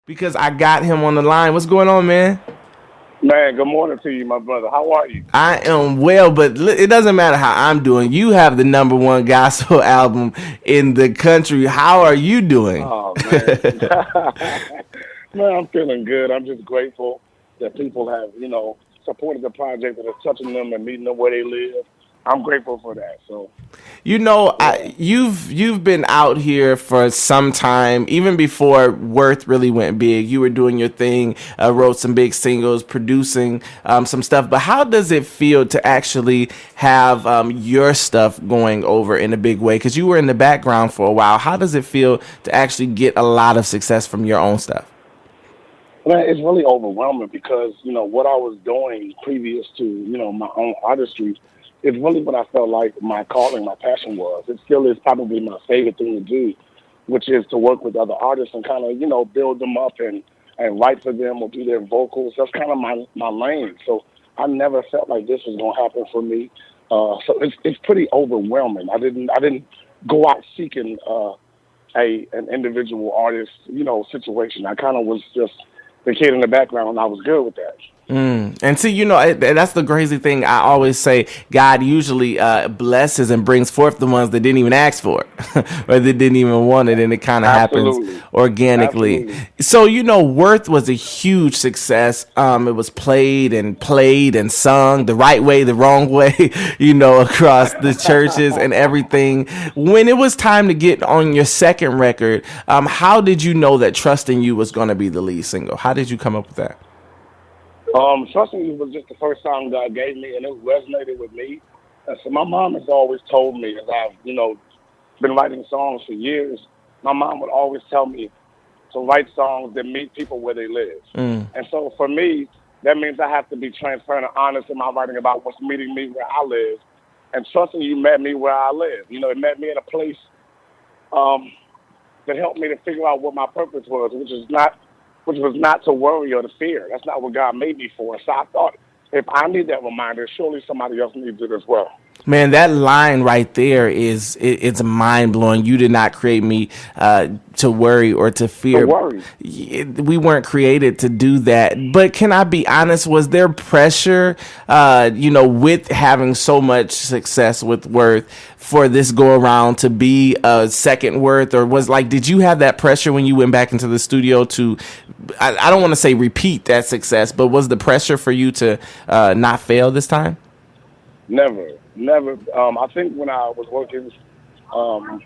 because I got him on the line. What's going on, man? Man, good morning to you, my brother. How are you? I am well, but it doesn't matter how I'm doing. You have the number one gospel album in the country. How are you doing? Oh man, man, I'm feeling good. I'm just grateful that people have, supported the project that is touching them and meeting them where they live. I'm grateful for that. So, yeah, You've been out here for some time, even before Worth really went big. You were doing your thing, wrote some big singles, producing some stuff. But how does it feel to actually have your stuff going over in a big way? Because you were in the background for a while. How does it feel to actually get a lot of success from your own stuff? man, it's really overwhelming because what I was doing previous to my own artistry is really what I felt like my calling, my passion was. It still is probably my favorite thing to do, which is to work with other artists and kind of, build them up and write for them or do their vocals. That's kind of my lane. So I never felt like this was going to happen for me. So it's pretty overwhelming. I didn't go out seeking an individual artist, situation. I kind of was just the kid in the background, and I was good with that. And see, that's the crazy thing. I always say God usually blesses and brings forth the ones that didn't even ask for it or that didn't even want it. And it kind of happens Absolutely. organically. Absolutely. So, Worth was a huge success. It was played and sung the right way, the wrong way, across the churches and everything. When it was time to get on your second record, how did you know that Trust in You was going to be the lead single? How did you come up with that? Trusting You was just the first song God gave me, and it resonated with me. And so my mom has always told me, as I've, been writing songs for years, my mom would always tell me to write songs that meet people where they live. And so for me, that means I have to be transparent and honest in my writing about what's meeting me where I live. And Trusting You met me where I live. It met me at a place um, that helped me to figure out what my purpose was, which was not to worry or to fear. That's not what God made me for. So I thought, if I need that reminder, surely somebody else needs it as well. Man, that line right there it's mind blowing. You did not create me to worry or to To fear. worry. We weren't created to do that. But can I be honest? Was there pressure, with having so much success with Worth for this go around to be a second Worth, or did you have that pressure when you went back into the studio to? I don't want to say repeat that success, but was the pressure for you to not fail this time? Never, never. I think when I was working, um,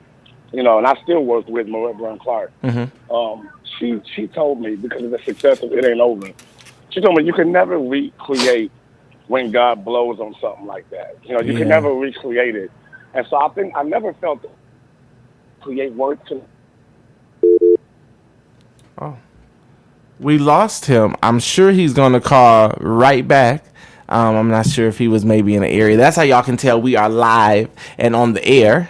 and I still work with Maria Brown Clark, she told me, because of the success of It Ain't Over, she told me you can never recreate when God blows on something like that. You can Yeah. never recreate it. And so I think I never felt that create work to. Oh, we lost him. I'm sure he's going to call right back. I'm not sure if he was maybe in the area. That's how y'all can tell we are live and on the air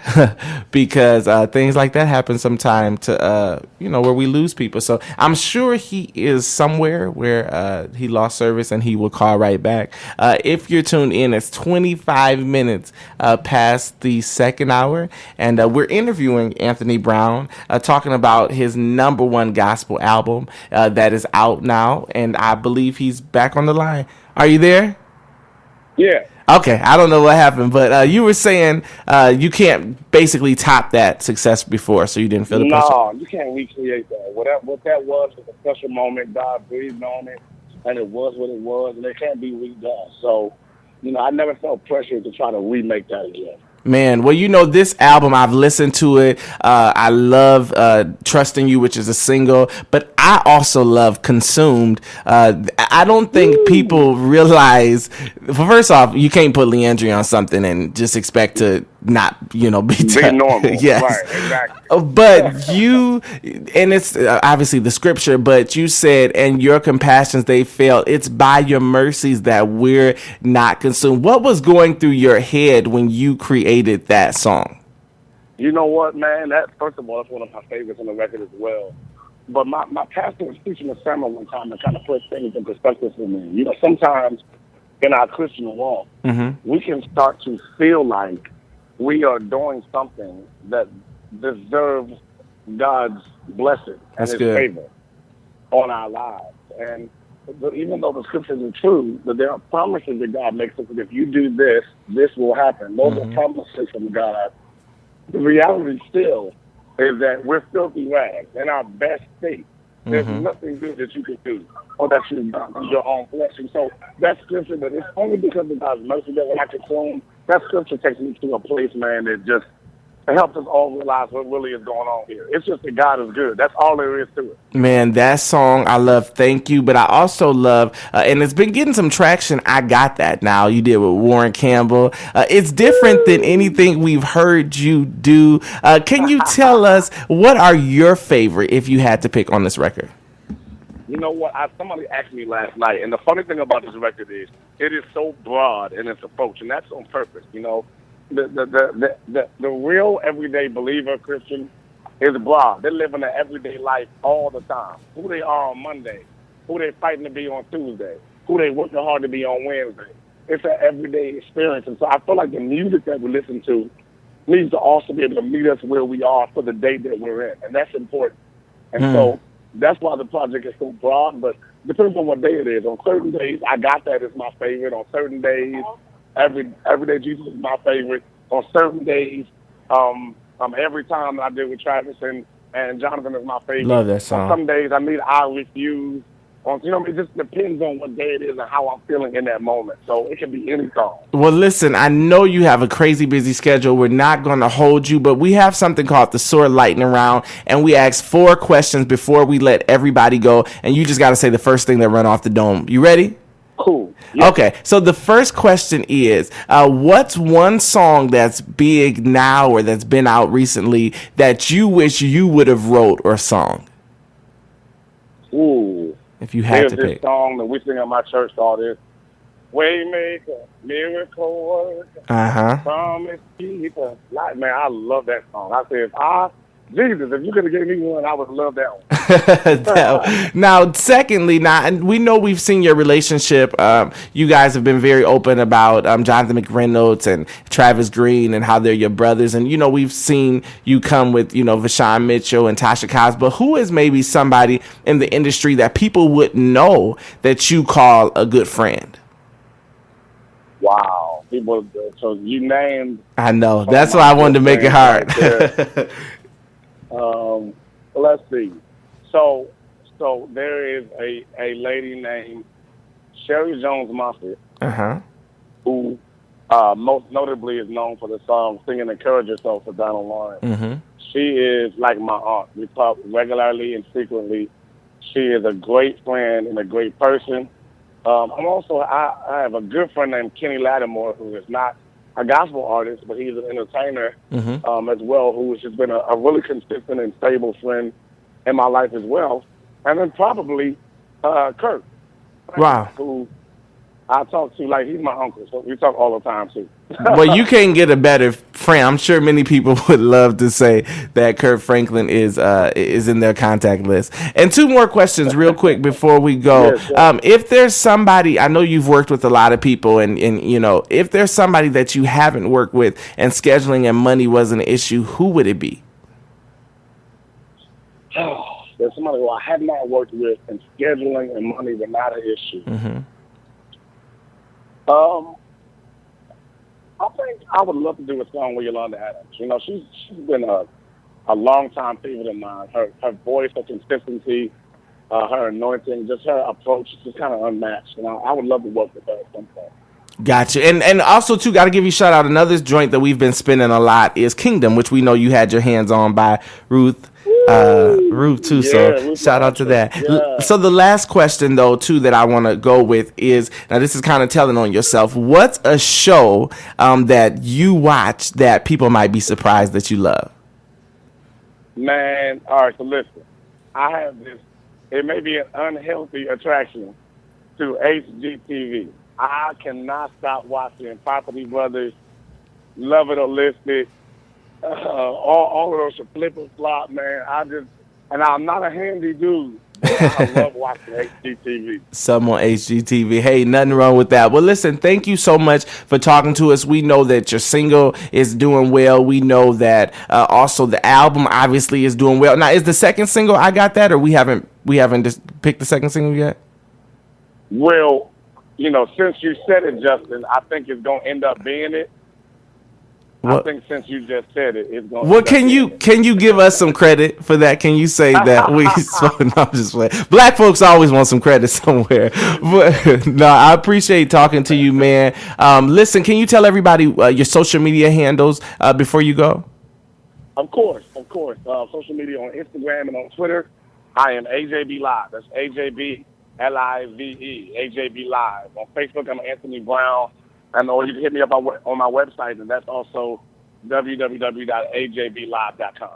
because things like that happen sometime to, where we lose people. So I'm sure he is somewhere where he lost service and he will call right back. If you're tuned in, it's 25 minutes past the second hour. And we're interviewing Anthony Brown, talking about his number one gospel album that is out now. And I believe he's back on the line. Are you there? Yeah. Okay, I don't know what happened, but you were saying you can't basically top that success before, so you didn't feel the pressure. No, you can't recreate that. What that was a special moment. God breathed on it, and it was what it was, and it can't be redone. So, I never felt pressure to try to remake that again. Man, well, this album, I've listened to it. I love Trusting You, which is a single, but I also love Consumed. I don't think people realize, well, first off, you can't put Leandri on something and just expect to not, be Be normal. yes. Right, exactly. But and it's obviously the scripture, but you said, and your compassions, they fail. It's by your mercies that we're not consumed. What was going through your head when you created that song? You know what, man? That, first of all, that's one of my favorites on the record as well. But my pastor was preaching a sermon one time and kind of put things in perspective for me. Sometimes in our Christian walk, we can start to feel like we are doing something that deserves God's blessing and That's His good. favor. on our lives. And even though the scriptures are true, that there are promises that God makes us that if you do this, this will happen. Those are Mm-hmm. promises from God. The reality still is that we're filthy rags in our best state. There's Mm-hmm. nothing good that you can do or that you've done in your own flesh. And so that scripture, that it's only because of God's mercy that when I consume, that scripture takes me to a place, man, that just it helps us all realize what really is going on here. It's just that God is good. That's all there is to it. Man, that song I love. Thank you, but I also love, and it's been getting some traction. I got that now. You did with Warren Campbell. It's different than anything we've heard you do. Can you tell us what are your favorite if you had to pick on this record? You know what? Somebody asked me last night, and the funny thing about this record is it is so broad in its approach, and that's on purpose. You know, the real everyday believer Christian is broad. They live in their everyday life all the time. Who they are on Monday, who they fighting to be on Tuesday, who they working hard to be on Wednesday. It's an everyday experience, and so I feel like the music that we listen to needs to also be able to meet us where we are for the day that we're in, and that's important. And so that's why the project is so broad, but depends on what day it is. On certain days, I Got That is my favorite. On certain days, Everyday Jesus is my favorite. On certain days, Every Time I did with Travis and Jonathan is my favorite. Love that On song. some days, I Refuse. It just depends on what day it is and how I'm feeling in that moment. So it can be any song. Well, listen, I know you have a crazy busy schedule. We're not going to hold you, but we have something called the SOAR Lightning Round, and we ask 4 questions before we let everybody go, and you just got to say the first thing that run off the dome. You ready? Cool. Yes. Okay, so the first question is, what's one song that's big now or that's been out recently that you wish you would have wrote or sung? Ooh. If you had There's to this pick. song that we sing at my church called this Waymaker, Miracle Worker, Uh-huh. Promise Keeper. Like, man, I love that song. I said, Jesus, if you could have given me one, I would love that one. Now, secondly, now and we know we've seen your relationship. You guys have been very open about Jonathan McReynolds and Travis Green and how they're your brothers. And, we've seen you come with, Vashawn Mitchell and Tasha Cobbs. But who is maybe somebody in the industry that people would know that you call a good friend? Wow. So you named. I know. That's why I wanted to make it hard. Right. Let's see. So there is a lady named Sherry Jones Moffett, Uh-huh. who most notably is known for the song "Sing and Encourage Yourself" for Donald Lawrence. Mm-hmm. She is like my aunt. We talk regularly and frequently. She is a great friend and a great person. I have a good friend named Kenny Lattimore, who is not a gospel artist, but he's an entertainer as well, who has just been a really consistent and stable friend in my life as well. And then probably Kirk, Wow. who I talk to like he's my uncle, so we talk all the time too. Well, you can't get a better friend. I'm sure many people would love to say that Kurt Franklin is in their contact list. And 2 more questions real quick before we go. Yes. If there's somebody, I know you've worked with a lot of people, and if there's somebody that you haven't worked with and scheduling and money wasn't an issue, who would it be? There's somebody who I have not worked with, and scheduling and money were not an issue. Mm-hmm. I think I would love to do a song with Yolanda Adams. She's been a long time favorite of mine. Her voice, her consistency, her anointing, just her approach is just kind of unmatched. I would love to work with her at some point. Gotcha. And also, too, got to give you a shout out. Another joint that we've been spinning a lot is Kingdom, which we know you had your hands on by Ruth too. So shout out to that. Yeah. So the last question though too that I want to go with is, now this is kind of telling on yourself. What's a show that you watch that people might be surprised that you love? Man, all right, so listen. I have this, it may be an unhealthy attraction to HDTV. I cannot stop watching Property Brothers, Love It or List It, all of those flip and flop, man. And I'm not a handy dude, I love watching HDTV. Some on HGTV. Hey, nothing wrong with that. Well, listen, thank you so much for talking to us. We know that your single is doing well. We know that also the album obviously is doing well. Now, is the second single I Got That, or we haven't just picked the second single yet? Well, since you said it, Justin, I think it's gonna end up being it. What? I think since you just said it, it's going. Well, can you give us some credit for that? Can you say that we spoke? No, I'm just playing. Black folks always want some credit somewhere. But no, I appreciate talking to you, man. Listen, can you tell everybody your social media handles before you go? Of course. Social media on Instagram and on Twitter. I am AJB Live. That's AJB LIVE. AJB Live. On Facebook, I'm Anthony Brown. Or you can hit me up on my website, and that's also www.ajblive.com.